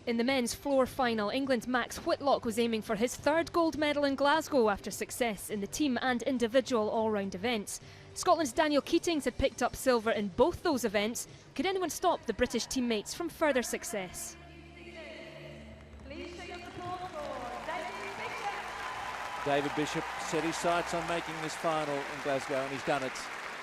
In the men's floor final, England's Max Whitlock was aiming for his third gold medal in Glasgow after success in the team and individual all-round events. Scotland's Daniel Keatings had picked up silver in both those events. Could anyone stop the British teammates from further success? David Bishop set his sights on making this final in Glasgow, and he's done it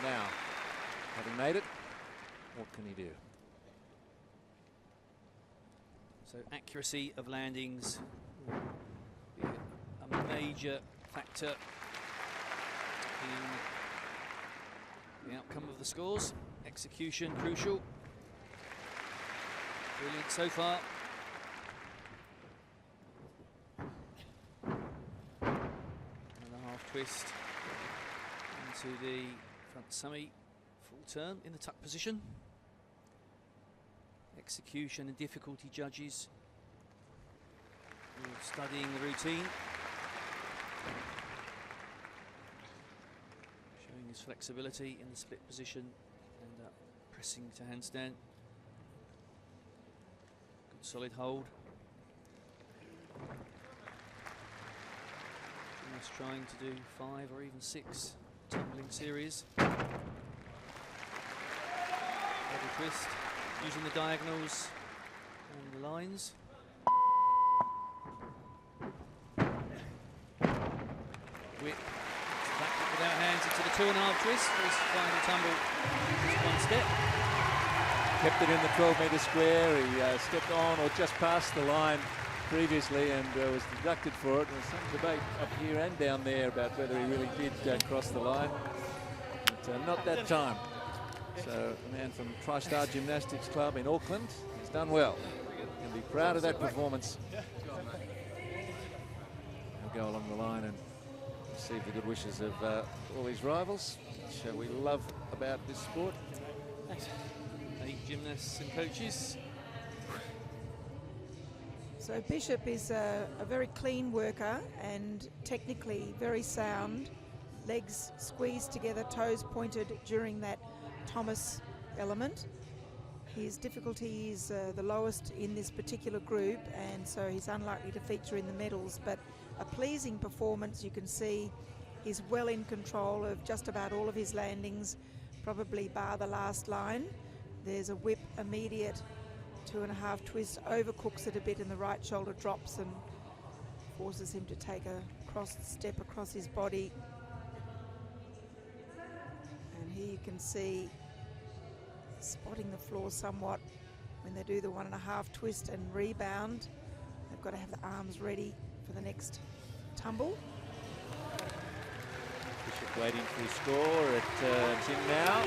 now. Having made it, what can he do? So accuracy of landings will be a major factor in the outcome of the scores. Execution crucial. Brilliant so far. Another half twist into the front semi, full turn in the tuck position. Execution and difficulty judges studying the routine, showing his flexibility in the split position and pressing to handstand. Good solid hold. Just trying to do 5 or even 6 tumbling series. Double twist, using the diagonals and the lines. Whip back without hands into the 2.5 twist for his final tumble. Just one step. Kept it in the 12-metre square. He stepped on or just past the line previously and was deducted for it. There's some debate up here and down there about whether he really did cross the line, but not that time. So a man from TriStar Gymnastics Club in Auckland has done well. He'll be proud of that performance. He'll go along the line and receive the good wishes of all his rivals, which we love about this sport. 8 gymnasts and coaches. So Bishop is a very clean worker and technically very sound. Legs squeezed together, toes pointed during that Thomas element. His difficulty is the lowest in this particular group, and so he's unlikely to feature in the medals, but a pleasing performance. You can see he's well in control of just about all of his landings, probably bar the last line. There's a whip immediate 2.5 twist, overcooks it a bit, and the right shoulder drops and forces him to take a cross step across his body. And here you can see spotting the floor somewhat when they do the 1.5 twist and rebound. They've got to have the arms ready for the next tumble. Bishop waiting for his score at Jim now,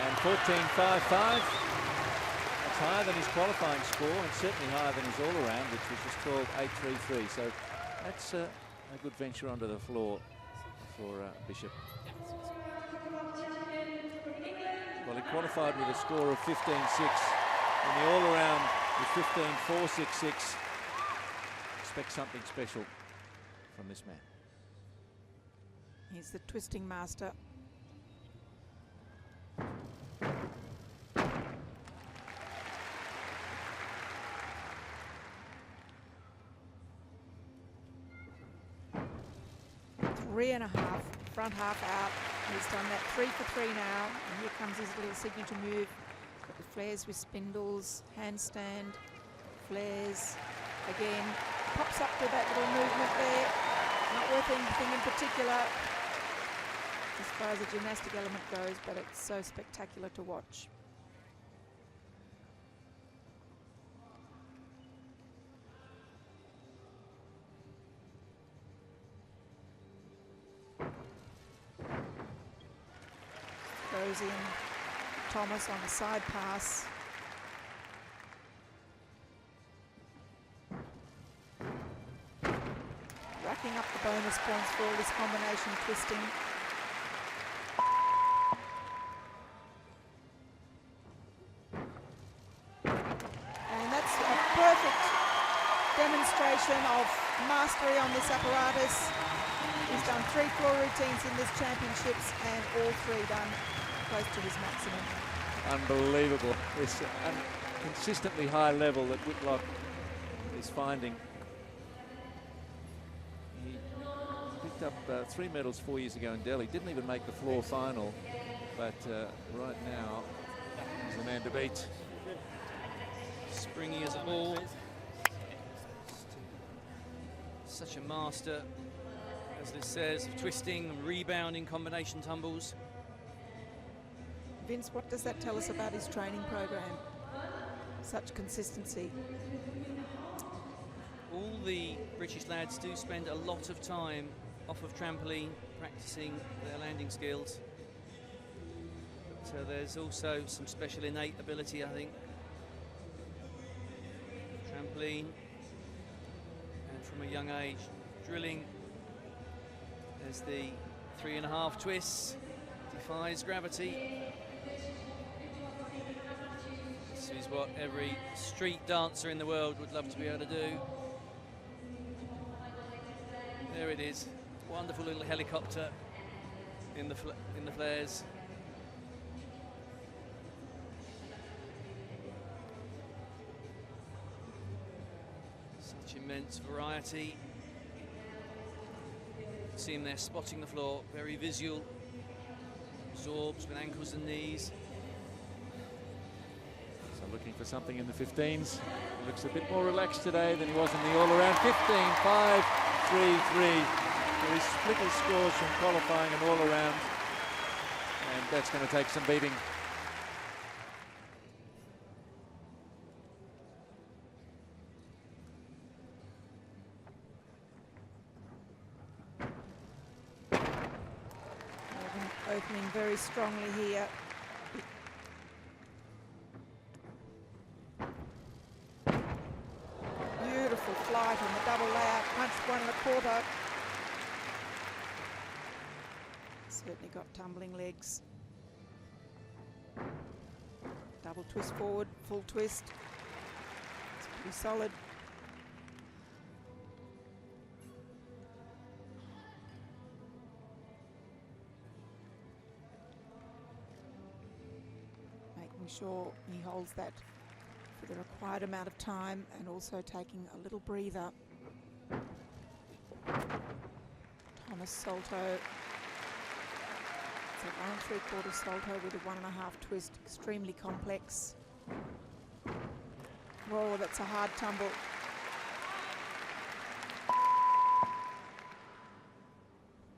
and 14.55. That's higher than his qualifying score and certainly higher than his all-around, which was just 12.833. So that's a good venture onto the floor for Bishop. Well, he qualified with a score of 15.6, and the all-around with 15.466. Expect something special from this man. He's the twisting master. Three and a half, front half out. He's done that 3 for 3 now, and here comes his little signature move. Got the flares with spindles, handstand, flares. Again, pops up with that little movement there. Not worth anything in particular as far as the gymnastic element goes, but it's so spectacular to watch. Goes in Thomas on the side pass. Racking up the bonus points for all this combination twisting. And that's a perfect demonstration of mastery on this apparatus. He's done 3 floor routines in this championships, and all 3 done close to his maximum. Unbelievable. This consistently high level that Whitlock his finding. He picked up 3 medals 4 years ago in Delhi. Didn't even make the floor final, but right now he's the man to beat. Springy as a ball. Such a master, as Liz says, of twisting and rebounding combination tumbles. Vince, what does that tell us about his training program? Such consistency. All the British lads do spend a lot of time off of trampoline practicing their landing skills. So there's also some special innate ability, I think. Trampoline, and from a young age, drilling. There's the 3.5 twists, defies gravity. This is what every street dancer in the world would love to be able to do. There it is, wonderful little helicopter in the flares. Such immense variety. See him there spotting the floor, very visual. Absorbs with ankles and knees. So looking for something in the 15s. He looks a bit more relaxed today than he was in the all-around. 15-5. 3-3. He split his scores from qualifying and all around, and that's going to take some beating. Opening very strongly here. Beautiful flight on the double layout, punched 1.25. Certainly got tumbling legs. Double twist forward, full twist. It's pretty solid. Making sure he holds that for the required amount of time, and also taking a little breather. Thomas Salto. It's a 1 3/4 salto with a 1.5 twist, extremely complex. Whoa, that's a hard tumble.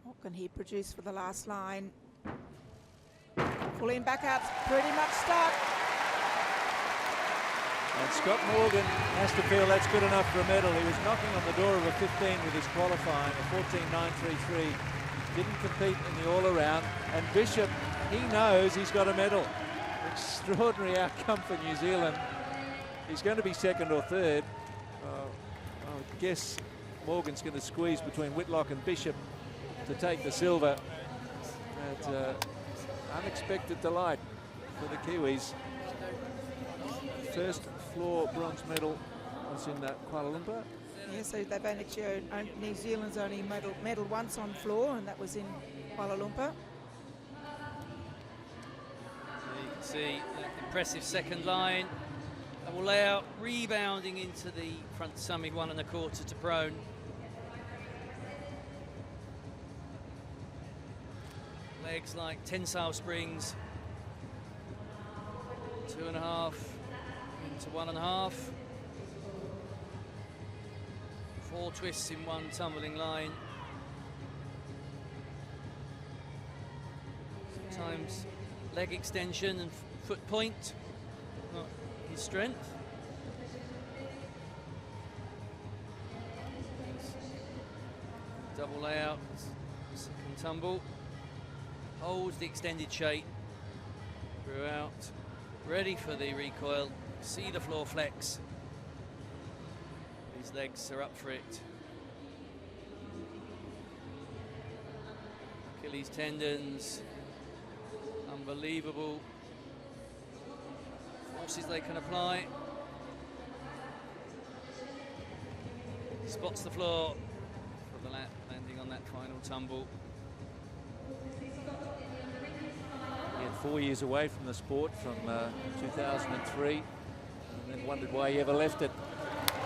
What can he produce for the last line? Full in, back out, pretty much stuck. And Scott Morgan has to feel that's good enough for a medal. He was knocking on the door of a 15 with his qualifying, a 14.933. Didn't compete in the all-around, and Bishop, he knows he's got a medal. Extraordinary outcome for New Zealand. He's going to be second or third. I guess Morgan's going to squeeze between Whitlock and Bishop to take the silver. Unexpected delight for the Kiwis. First floor bronze medal was in Kuala Lumpur. Yeah, so they've only New Zealand's only medal once on floor, and that was in Kuala Lumpur. So you can see that impressive second line. Double layout, rebounding into the front summy, 1.25 to prone. Legs like tensile springs. 2.5 into 1.5. 4 twists in one tumbling line. Sometimes leg extension and foot point, not his strength. Double layout, second tumble. Holds the extended shape throughout. Ready for the recoil. See the floor flex. His legs are up for it. Achilles tendons. Unbelievable forces they can apply. Spots the floor for the landing on that final tumble. He had 4 years away from the sport, from 2003, and then wondered why he ever left it.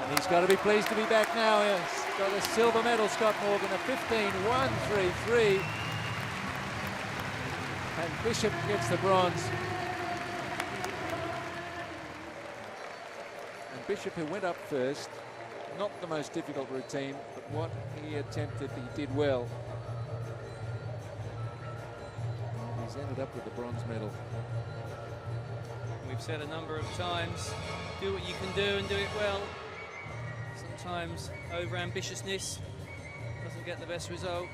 And he's got to be pleased to be back now. He's got a silver medal, Scott Morgan, a 15.133. And Bishop gets the bronze. And Bishop, who went up first, not the most difficult routine, but what he attempted, he did well. He's ended up with the bronze medal. We've said a number of times, do what you can do and do it well. Sometimes over-ambitiousness doesn't get the best result.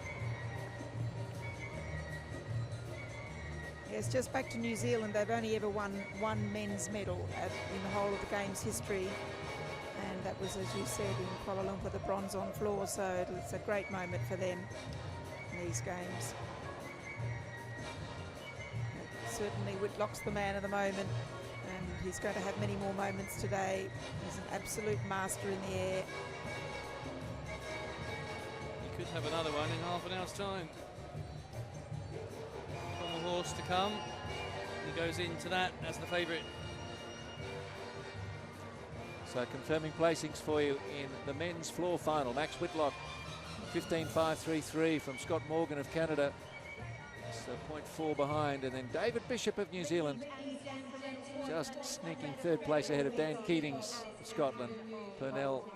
Yes, just back to New Zealand, they've only ever won one men's medal in the whole of the Games history. And that was, as you said, in Kuala Lumpur, the bronze on floor, so it's a great moment for them in these Games. Certainly Whitlock's the man of the moment, and he's going to have many more moments today. He's an absolute master in the air. He could have another one in half an hour's time. From the horse to come. He goes into that as the favourite. So confirming placings for you in the men's floor final. Max Whitlock, 15.533 from Scott Morgan of Canada. So 0.4 behind, and then David Bishop of New Zealand just sneaking third place ahead of Dan Keatings of Scotland, Purnell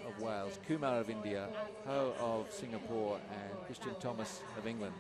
of Wales, Kumar of India, Ho of Singapore, and Christian Thomas of England.